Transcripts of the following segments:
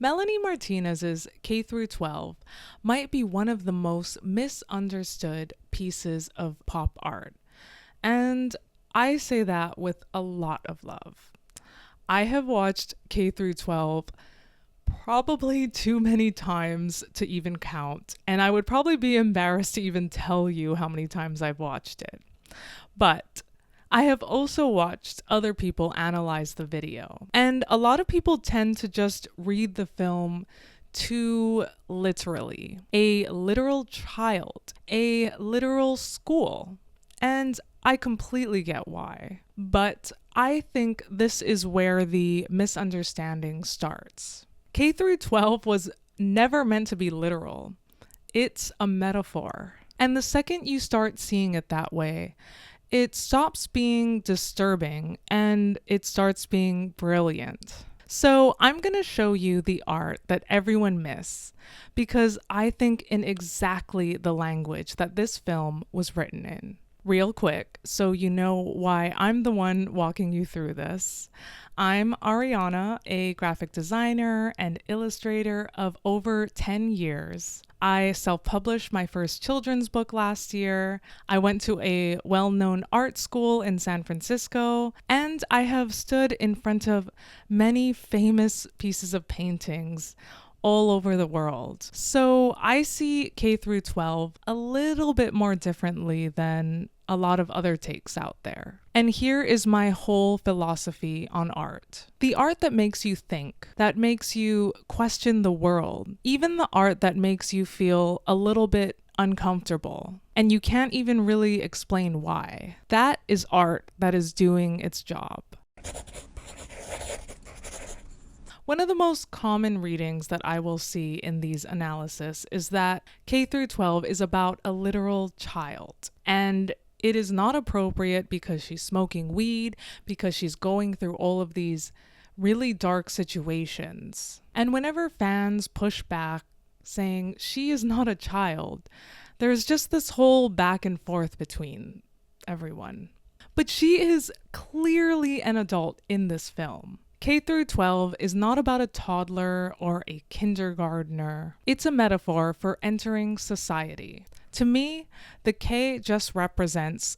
Melanie Martinez's K-12 might be one of the most misunderstood pieces of pop art. And I say that with a lot of love. I have watched K-12 probably too many times to even count, and I would probably be embarrassed to even tell you how many times I've watched it. But I have also watched other people analyze the video, and a lot of people tend to just read the film too literally. A literal child, a literal school, and I completely get why. But I think this is where the misunderstanding starts. K-12 was never meant to be literal. It's a metaphor. And the second you start seeing it that way, it stops being disturbing and it starts being brilliant. So I'm going to show you the art that everyone missed because I think in exactly the language that this film was written in. Real quick, so you know why I'm the one walking you through this. I'm Ariana, a graphic designer and illustrator of over 10 years. I self-published my first children's book last year. I went to a well-known art school in San Francisco, and I have stood in front of many famous pieces of paintings all over the world. So I see K-12 a little bit more differently than a lot of other takes out there. And here is my whole philosophy on art. The art that makes you think, that makes you question the world, even the art that makes you feel a little bit uncomfortable, and you can't even really explain why. That is art that is doing its job. One of the most common readings that I will see in these analyses is that K-12 is about a literal child, and it is not appropriate because she's smoking weed, because she's going through all of these really dark situations. And whenever fans push back saying she is not a child, there's just this whole back and forth between everyone. But she is clearly an adult in this film. K-12 is not about a toddler or a kindergartner. It's a metaphor for entering society. To me, the K just represents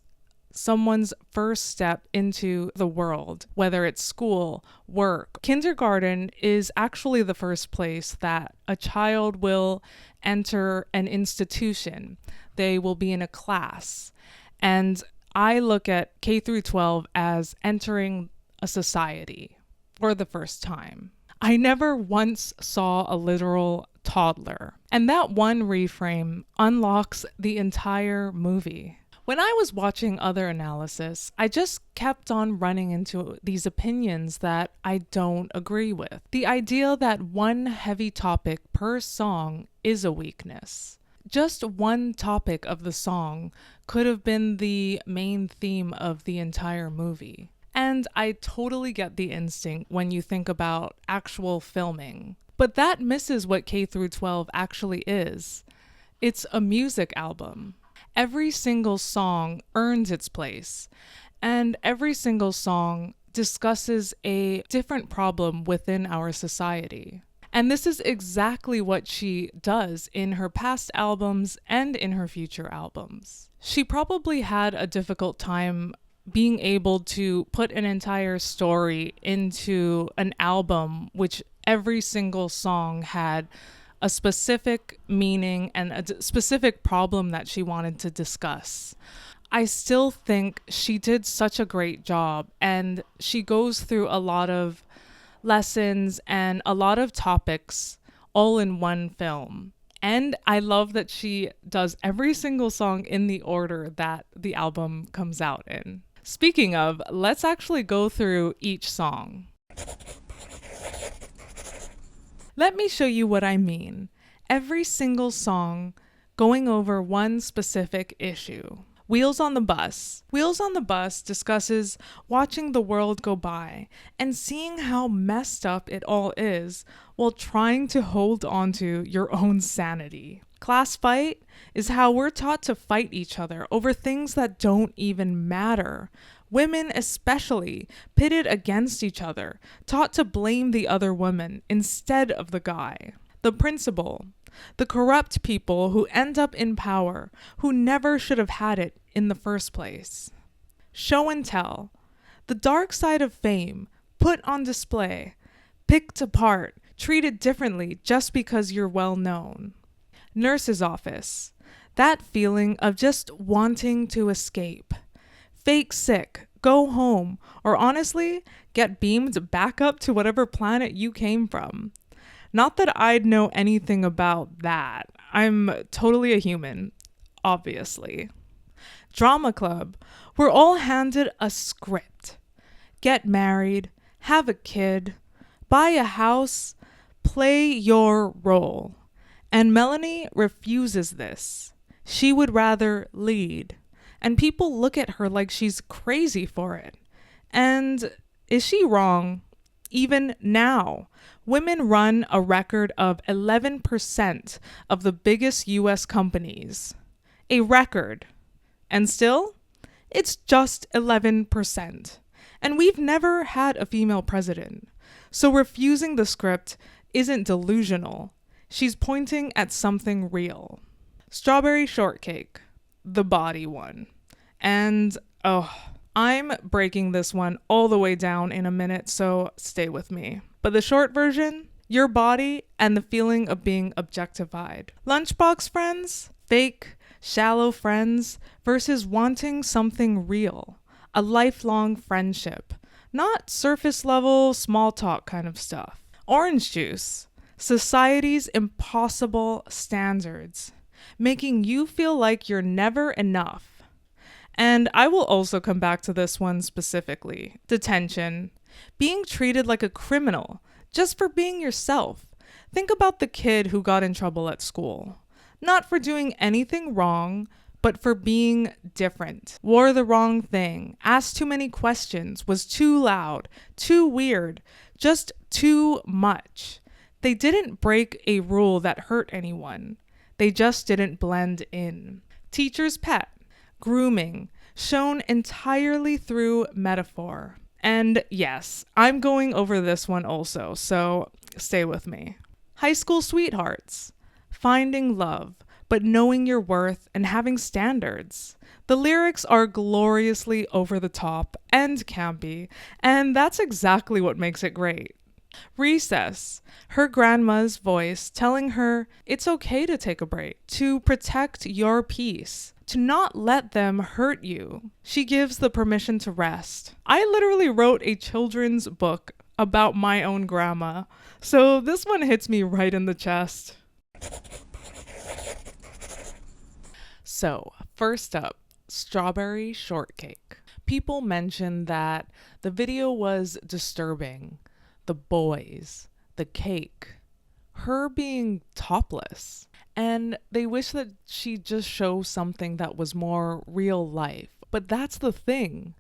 someone's first step into the world, whether it's school, work. Kindergarten is actually the first place that a child will enter an institution. They will be in a class. And I look at K-12 as entering a society for the first time. I never once saw a literal toddler. And that one reframe unlocks the entire movie. When I was watching other analysis, I just kept on running into these opinions that I don't agree with. The idea that one heavy topic per song is a weakness. Just one topic of the song could have been the main theme of the entire movie. And I totally get the instinct when you think about actual filming. But that misses what K-12 actually is. It's a music album. Every single song earns its place, and every single song discusses a different problem within our society. And this is exactly what she does in her past albums and in her future albums. She probably had a difficult time being able to put an entire story into an album which every single song had a specific meaning and a specific problem that she wanted to discuss. I still think she did such a great job, and she goes through a lot of lessons and a lot of topics all in one film. And I love that she does every single song in the order that the album comes out in. Speaking of, let's actually go through each song. Let me show you what I mean. Every single song going over one specific issue. Wheels on the Bus. Wheels on the Bus discusses watching the world go by and seeing how messed up it all is while trying to hold on to your own sanity. Class Fight is how we're taught to fight each other over things that don't even matter Women especially pitted against each other, taught to blame the other woman instead of the guy. The principal, the corrupt people who end up in power, who never should have had it in the first place. Show and tell, the dark side of fame, put on display, picked apart, treated differently just because you're well known. Nurse's office, that feeling of just wanting to escape. Fake sick, go home, or honestly, get beamed back up to whatever planet you came from. Not that I'd know anything about that. I'm totally a human, obviously. Drama club, we're all handed a script. Get married, have a kid, buy a house, play your role. And Melanie refuses this. She would rather lead. And people look at her like she's crazy for it. And is she wrong? Even now, women run a record of 11% of the biggest US companies. A record. And still, it's just 11%. And we've never had a female president. So refusing the script isn't delusional. She's pointing at something real. Strawberry shortcake, the body one. And, I'm breaking this one all the way down in a minute, so stay with me. But the short version, your body and the feeling of being objectified. Lunchbox friends, fake, shallow friends versus wanting something real. A lifelong friendship. Not surface level, small talk kind of stuff. Orange juice, society's impossible standards, making you feel like you're never enough. And I will also come back to this one specifically. Detention. Being treated like a criminal just for being yourself. Think about the kid who got in trouble at school. Not for doing anything wrong, but for being different. Wore the wrong thing, asked too many questions, was too loud, too weird, just too much. They didn't break a rule that hurt anyone. They just didn't blend in. Teacher's pet. Grooming, shown entirely through metaphor. And yes, I'm going over this one also, so stay with me. High school sweethearts. Finding love, but knowing your worth and having standards. The lyrics are gloriously over the top and campy, and that's exactly what makes it great. Recess, her grandma's voice telling her it's okay to take a break, to protect your peace, to not let them hurt you. She gives the permission to rest. I literally wrote a children's book about my own grandma, so this one hits me right in the chest. So, first up, strawberry shortcake. People mentioned that the video was disturbing. The boys, the cake, her being topless. And they wish that she'd just show something that was more real life. But that's the thing.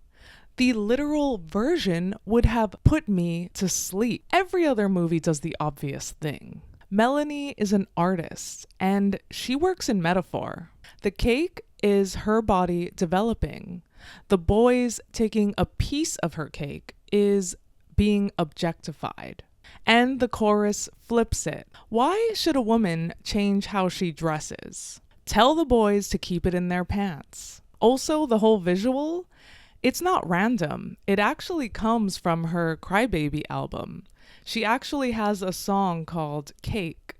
The literal version would have put me to sleep. Every other movie does the obvious thing. Melanie is an artist, and she works in metaphor. The cake is her body developing. The boys taking a piece of her cake is being objectified. And the chorus flips it. Why should a woman change how she dresses? Tell the boys to keep it in their pants. Also, the whole visual, it's not random. It actually comes from her Crybaby album. She actually has a song called Cake.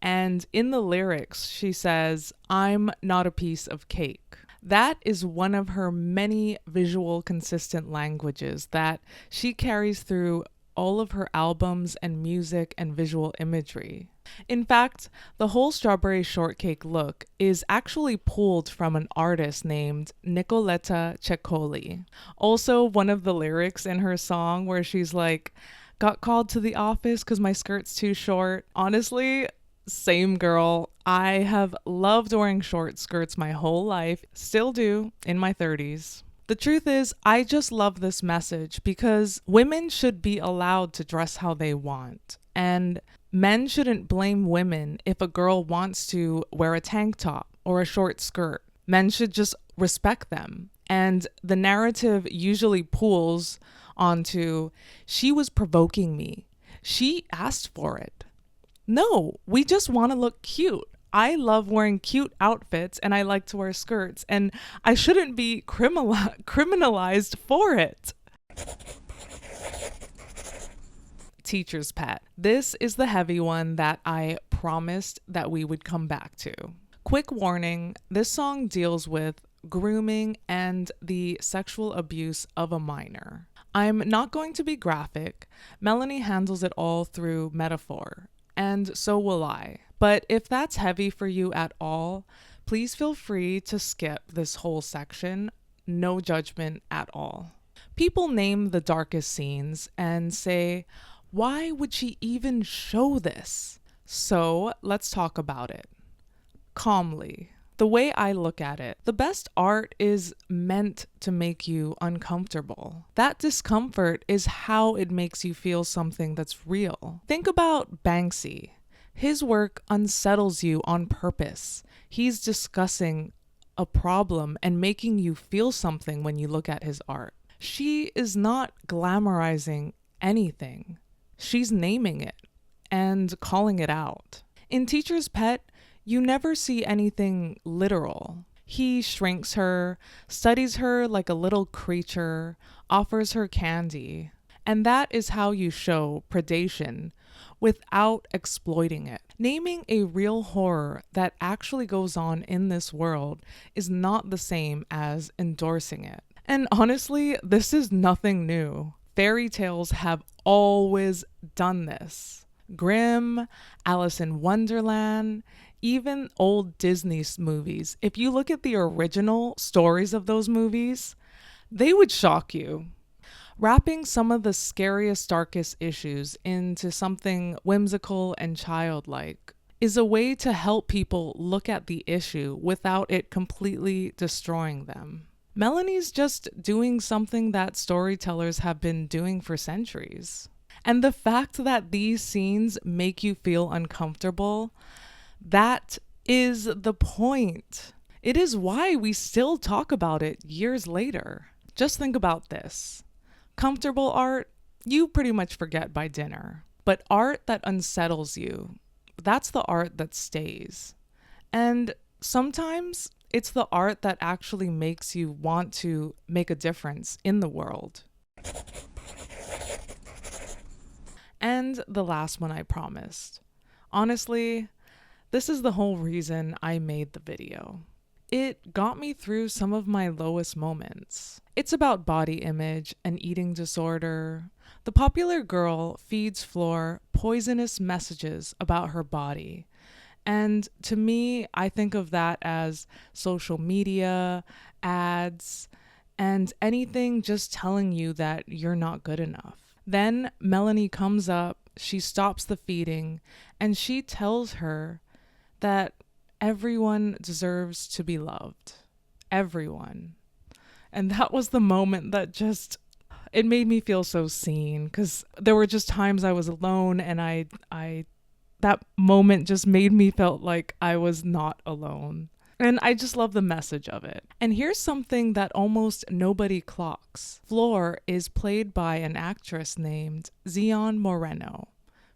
And in the lyrics, she says, "I'm not a piece of cake." That is one of her many visual consistent languages that she carries through all of her albums and music and visual imagery. In fact, the whole strawberry shortcake look is actually pulled from an artist named Nicoletta Ceccoli. Also, one of the lyrics in her song where she's like, "Got called to the office because my skirt's too short." Honestly, same girl. I have loved wearing short skirts my whole life, still do in my 30s. The truth is, I just love this message because women should be allowed to dress how they want. And men shouldn't blame women if a girl wants to wear a tank top or a short skirt. Men should just respect them. And the narrative usually pulls onto, she was provoking me. She asked for it. No, we just want to look cute. I love wearing cute outfits and I like to wear skirts, and I shouldn't be criminalized for it. Teacher's pet. This is the heavy one that I promised that we would come back to. Quick warning, this song deals with grooming and the sexual abuse of a minor. I'm not going to be graphic. Melanie handles it all through metaphor, and so will I. But if that's heavy for you at all, please feel free to skip this whole section. No judgment at all. People name the darkest scenes and say, why would she even show this? So let's talk about it. Calmly. The way I look at it, the best art is meant to make you uncomfortable. That discomfort is how it makes you feel something that's real. Think about Banksy. His work unsettles you on purpose. He's discussing a problem and making you feel something when you look at his art. She is not glamorizing anything. She's naming it and calling it out. In Teacher's Pet, you never see anything literal. He shrinks her, studies her like a little creature, offers her candy. And that is how you show predation without exploiting it. Naming a real horror that actually goes on in this world is not the same as endorsing it. And honestly, this is nothing new. Fairy tales have always done this. Grimm, Alice in Wonderland, even old Disney movies. If you look at the original stories of those movies, they would shock you. Wrapping some of the scariest, darkest issues into something whimsical and childlike is a way to help people look at the issue without it completely destroying them. Melanie's just doing something that storytellers have been doing for centuries. And the fact that these scenes make you feel uncomfortable, that is the point. It is why we still talk about it years later. Just think about this. Comfortable art, you pretty much forget by dinner. But art that unsettles you, that's the art that stays. And sometimes it's the art that actually makes you want to make a difference in the world. And the last one I promised. Honestly, this is the whole reason I made the video. It got me through some of my lowest moments. It's about body image and eating disorder. The popular girl feeds Floor poisonous messages about her body. And to me, I think of that as social media, ads, and anything just telling you that you're not good enough. Then Melanie comes up, she stops the feeding, and she tells her that everyone deserves to be loved. Everyone. And that was the moment that just, it made me feel so seen, because there were just times I was alone, and I that moment just made me felt like I was not alone. And I just love the message of it. And here's something that almost nobody clocks. Floor is played by an actress named Zion Moreno,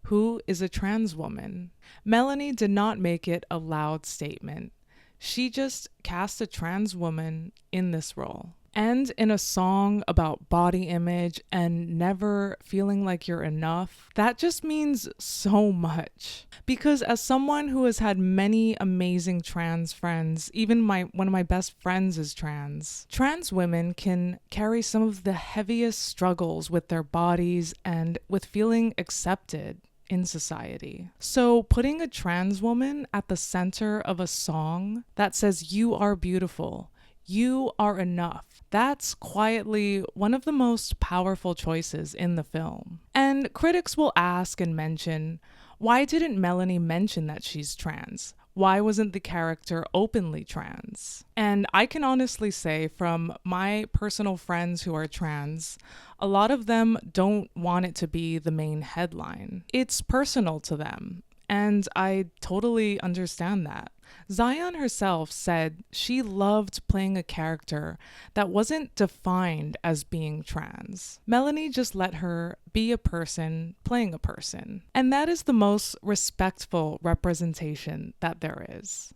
who is a trans woman. Melanie did not make it a loud statement. She just cast a trans woman in this role. And in a song about body image and never feeling like you're enough, that just means so much. Because as someone who has had many amazing trans friends, even one of my best friends is trans women can carry some of the heaviest struggles with their bodies and with feeling accepted in society. So putting a trans woman at the center of a song that says you are beautiful, you are enough, that's quietly one of the most powerful choices in the film. And critics will ask and mention, why didn't Melanie mention that she's trans? Why wasn't the character openly trans? And I can honestly say from my personal friends who are trans, a lot of them don't want it to be the main headline. It's personal to them, and I totally understand that. Zion herself said she loved playing a character that wasn't defined as being trans. Melanie just let her be a person playing a person. And that is the most respectful representation that there is.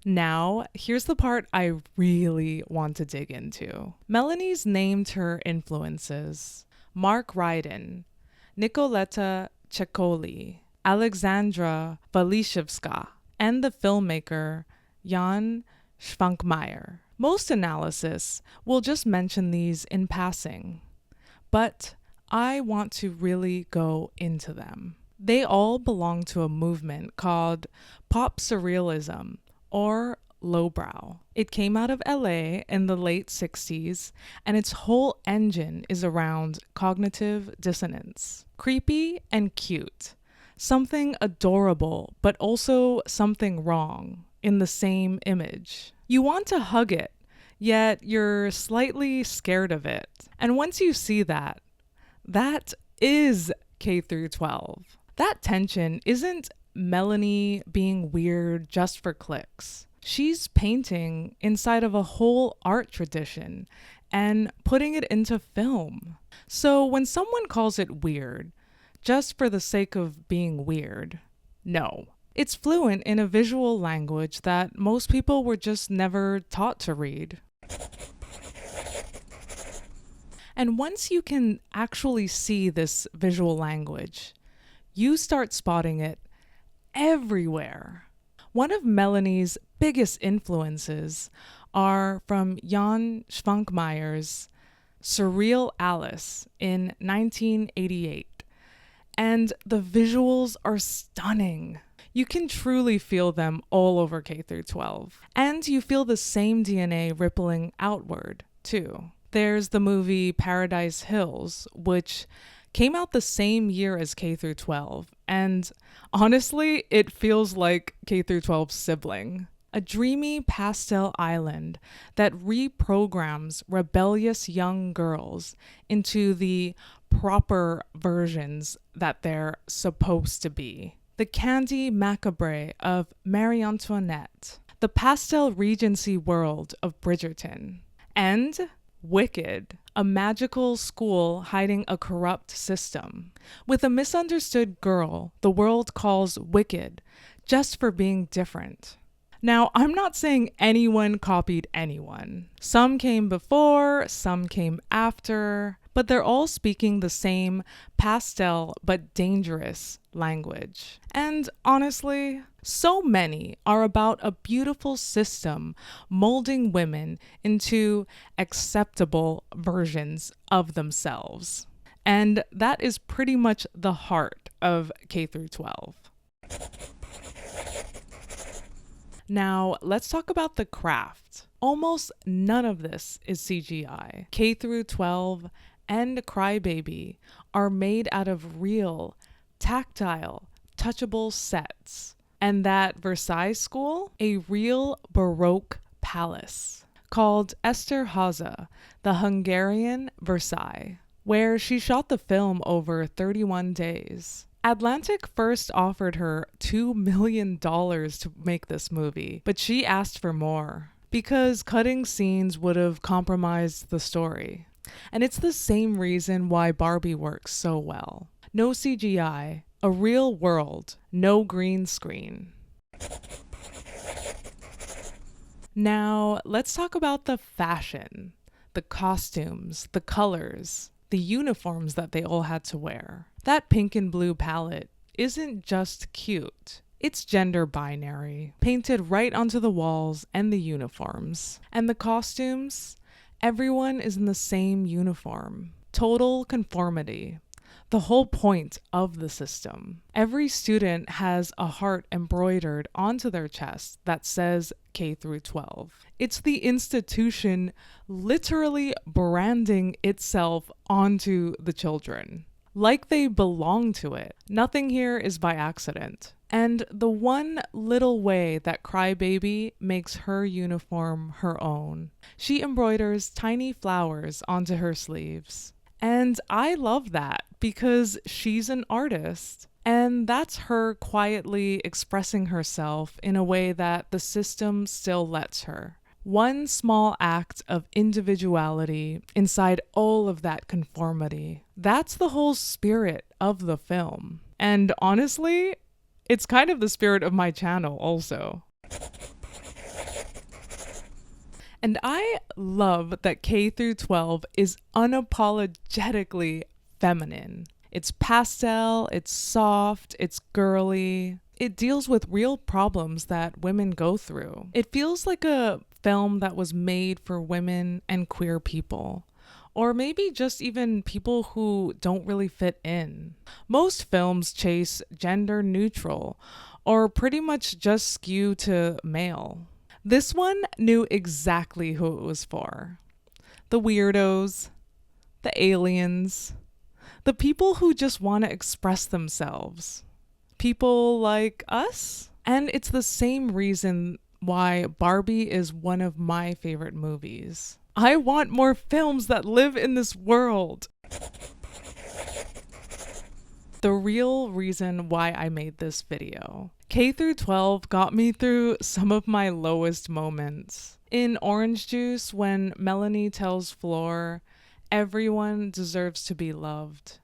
Now, here's the part I really want to dig into. Melanie's named her influences: Mark Ryden, Nicoletta Cecoli, Alexandra Walishevska, and the filmmaker Jan Schwankmeyer. Most analysis will just mention these in passing, but I want to really go into them. They all belong to a movement called pop surrealism, or lowbrow. It came out of LA in the late 60s, and its whole engine is around cognitive dissonance. Creepy and cute. Something adorable, but also something wrong in the same image. You want to hug it, yet you're slightly scared of it. And once you see that, that is K through 12. That tension isn't Melanie being weird just for clicks. She's painting inside of a whole art tradition and putting it into film. So when someone calls it weird, just for the sake of being weird, no. It's fluent in a visual language that most people were just never taught to read. And once you can actually see this visual language, you start spotting it everywhere. One of Melanie's biggest influences are from Jan Schwankmeyer's Surreal Alice in 1988. And the visuals are stunning. You can truly feel them all over K through 12. And you feel the same DNA rippling outward, too. There's the movie Paradise Hills, which came out the same year as K through 12, and honestly, it feels like K through 12's sibling. A dreamy pastel island that reprograms rebellious young girls into the proper versions that they're supposed to be. The candy macabre of Marie Antoinette, the pastel Regency world of Bridgerton, and Wicked, a magical school hiding a corrupt system. With a misunderstood girl the world calls wicked just for being different. Now, I'm not saying anyone copied anyone. Some came before, some came after, but they're all speaking the same pastel but dangerous language. And honestly, so many are about a beautiful system molding women into acceptable versions of themselves. And that is pretty much the heart of K through 12. Now, let's talk about the craft. Almost none of this is CGI. K through 12 and Crybaby are made out of real, tactile, touchable sets. And that Versailles School, a real Baroque palace called Esterházy, the Hungarian Versailles, where she shot the film over 31 days. Atlantic first offered her $2 million to make this movie, but she asked for more because cutting scenes would have compromised the story. And it's the same reason why Barbie works so well. No CGI, a real world, no green screen. Now, let's talk about the fashion, the costumes, the colors, the uniforms that they all had to wear. That pink and blue palette isn't just cute. It's gender binary, painted right onto the walls and the uniforms. And the costumes, everyone is in the same uniform. Total conformity. The whole point of the system. Every student has a heart embroidered onto their chest that says K through 12. It's the institution literally branding itself onto the children, like they belong to it. Nothing here is by accident. And the one little way that Crybaby makes her uniform her own, she embroiders tiny flowers onto her sleeves. And I love that because she's an artist. And that's her quietly expressing herself in a way that the system still lets her. One small act of individuality inside all of that conformity. That's the whole spirit of the film. And honestly, it's kind of the spirit of my channel also. And I love that K through 12 is unapologetically feminine. It's pastel, it's soft, it's girly. It deals with real problems that women go through. It feels like a film that was made for women and queer people. Or maybe just even people who don't really fit in. Most films chase gender neutral or pretty much just skew to male. This one knew exactly who it was for. The weirdos, the aliens, the people who just want to express themselves. People like us. And it's the same reason why Barbie is one of my favorite movies. I want more films that live in this world. The real reason why I made this video. K through 12 got me through some of my lowest moments. In Orange Juice, when Melanie tells Floor, everyone deserves to be loved.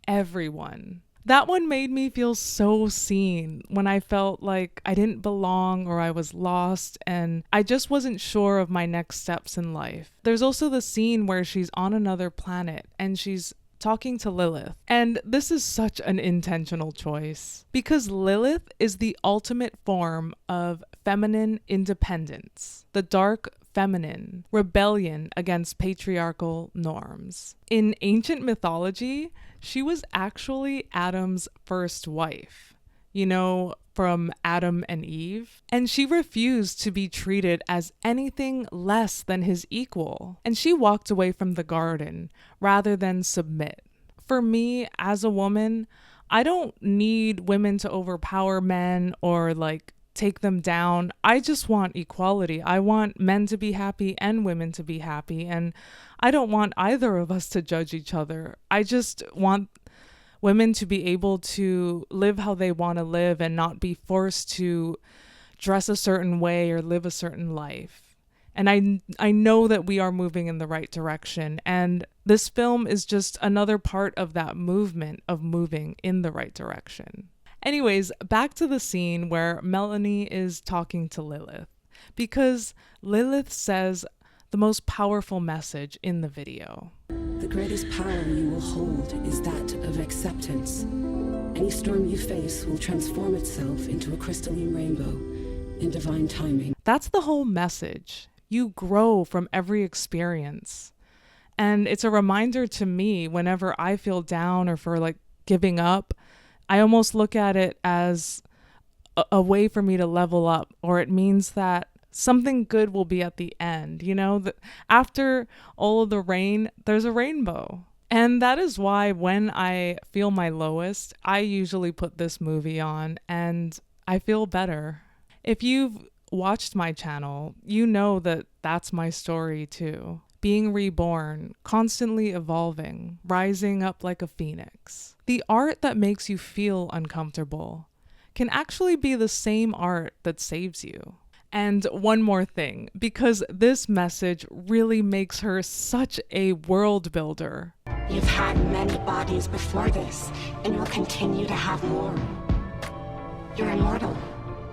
Everyone. That one made me feel so seen when I felt like I didn't belong or I was lost and I just wasn't sure of my next steps in life. There's also the scene where she's on another planet and she's talking to Lilith. And this is such an intentional choice because Lilith is the ultimate form of feminine independence, the dark feminine rebellion against patriarchal norms. In ancient mythology, she was actually Adam's first wife, from Adam and Eve. And she refused to be treated as anything less than his equal. And she walked away from the garden rather than submit. For me, as a woman, I don't need women to overpower men or take them down. I just want equality. I want men to be happy and women to be happy. And I don't want either of us to judge each other. I just want women to be able to live how they want to live and not be forced to dress a certain way or live a certain life. And I know that we are moving in the right direction. And this film is just another part of that movement of moving in the right direction. Anyways, back to the scene where Melanie is talking to Lilith, because Lilith says the most powerful message in the video. The greatest power you will hold is that of acceptance. Any storm you face will transform itself into a crystalline rainbow in divine timing. That's the whole message. You grow from every experience. And it's a reminder to me whenever I feel down or for giving up, I almost look at it as a way for me to level up, or it means that something good will be at the end. That after all of the rain, there's a rainbow. And that is why when I feel my lowest, I usually put this movie on and I feel better. If you've watched my channel, you know that that's my story too. Being reborn, constantly evolving, rising up like a phoenix. The art that makes you feel uncomfortable can actually be the same art that saves you. And one more thing, because this message really makes her such a world builder. You've had many bodies before this, and will continue to have more. You're immortal.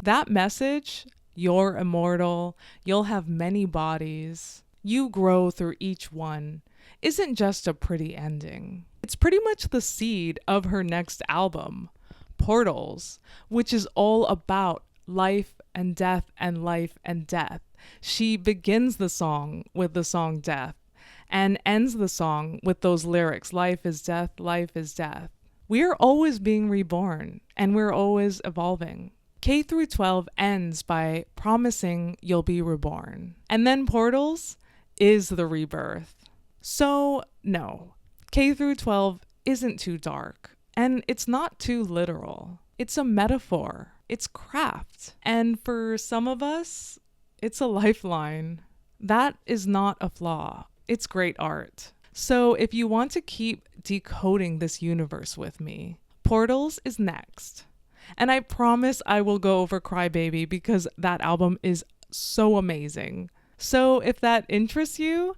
That message, you're immortal, you'll have many bodies, you grow through each one, isn't just a pretty ending. It's pretty much the seed of her next album, Portals, which is all about life and death and life and death. She begins the song with the song Death and ends the song with those lyrics, life is death, life is death. We're always being reborn and we're always evolving. K through 12 ends by promising you'll be reborn. And then Portals is the rebirth. So no, K through 12 isn't too dark and it's not too literal. It's a metaphor. It's craft. And for some of us, it's a lifeline. That is not a flaw. It's great art. So if you want to keep decoding this universe with me, Portals is next. And I promise I will go over Crybaby because that album is so amazing. So if that interests you,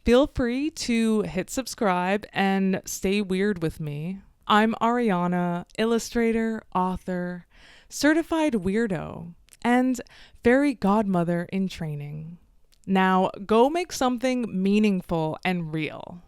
feel free to hit subscribe and stay weird with me. I'm Ariana, illustrator, author, certified weirdo, and fairy godmother in training. Now, go make something meaningful and real.